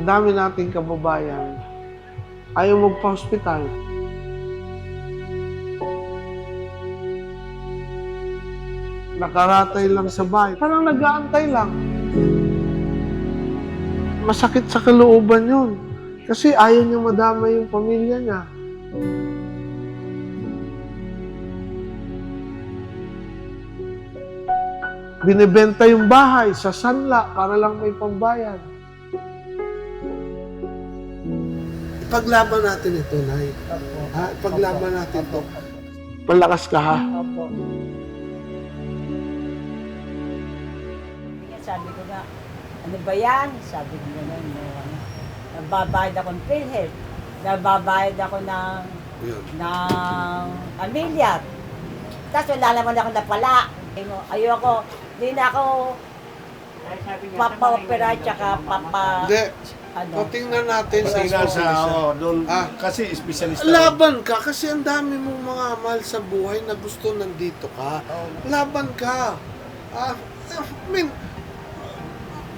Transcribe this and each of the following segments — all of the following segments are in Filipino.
dami nating kababayan, ayaw magpa-hospital. Nakaratay lang sa bahay. Parang nag-aantay lang. Masakit sa kalooban yun. Kasi ayaw niya madama yung pamilya niya. Binibenta yung bahay sa sanla para lang may pambayad. Ipaglaban natin ito, Nay. Ha? Ipaglaban natin ito. Palakas ka, ha? Opo. Sabi ko na, ano ba yan? Sabi ko na, nagbabayad ako ng PhilHealth. Nagbabayad ako ng amilyar. Tapos wala naman ako napala. Ayoko, hindi na ako papa-opera tsaka Hindi. ano. O, tingnan natin sa Sa doon, Ah. kasi specialist Laban ka kasi ang dami mong mga mahal sa buhay na gusto nandito ka. Laban ka. I mean,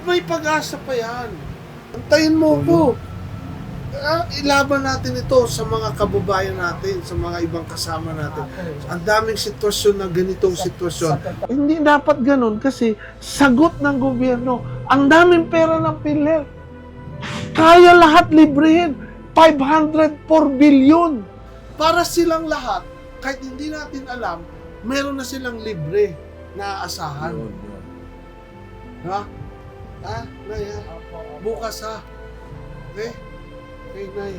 may pag-asa pa yan. Antayin mo ko. Ilaban natin ito sa mga kababayan natin, sa mga ibang kasama natin. Ang daming sitwasyon na ganitong sitwasyon. Hindi dapat ganun kasi sagot ng gobyerno. Ang daming pera ng PhilHealth. Kaya lahat librehin. 504 billion. Para silang lahat, kahit hindi natin alam, meron na silang libre na asahan. Ha? Ha? Nay, ha? Bukas, ha? Okay? Okay, Nay.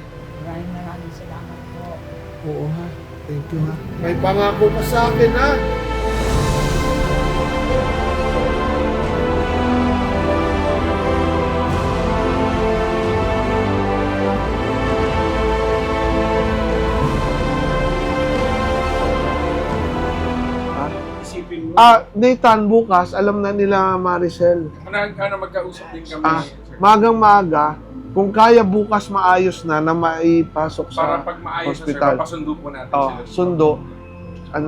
Maraming salamat po. Oo, ha? Thank you, ha? May pangako pa sa akin, ha? Isipin mo. Nathan, bukas, alam na nila Maricel. Magkausap din kami. Magang-maga, kung kaya bukas maayos na maipasok Para sa pag maayos hospital. na sir, papasundo po natin sila. Sundo,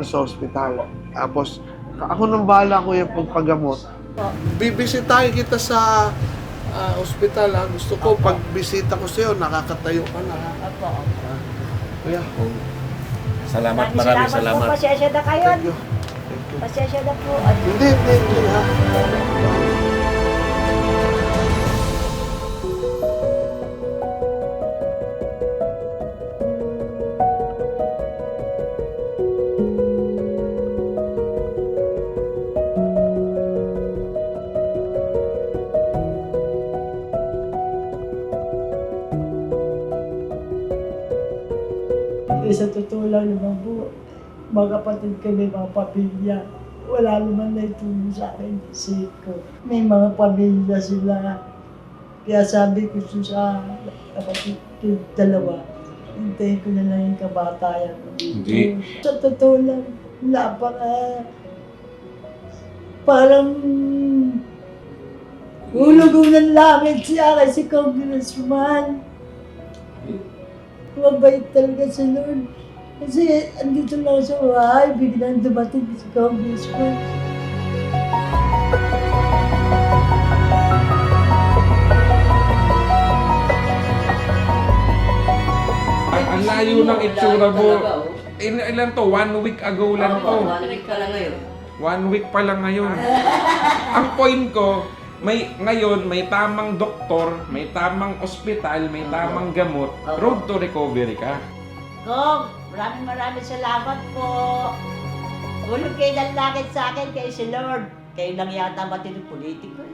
sa hospital. Tapos, ako nang bahala ko yung pagpagamot. Bibisitahin kita sa hospital, ha? Gusto ko, pag bisita ko sa'yo, nakakatayo ka na, ha? Opo. Kuya, Salamat, maraming salamat. Po, pasensya na kayo. thank you. Thank you. Pasensya na po. Hindi, ha? Sa totoo lang naman po, mga kapatid kami, mga pamilya, wala naman na itulong sa akin kasi ko. May mga pamilya sila. Kaya sabi ko sa kapatid ko dalawa, hintayin ko na lang yung kabatayan ko dito. Hindi. Sa totoo lang, parang hulog ng langit siya kasi congressman. Mabait talaga si Lord. Kasi andito lang sa bahay, biglang dumating si congressman. Ang layo ng itsura mo. Ilan to? 1 week ago lang to. 1 week ka lang ngayon. 1 week pa lang ngayon. Ang point ko, ngayon may tamang doktor, may tamang ospital, may tamang gamot. Road to recovery ka. Kong, maraming salamat po. Hulog kayo ng langit sa akin kay si Lord. Kayo lang yata matinong politiko.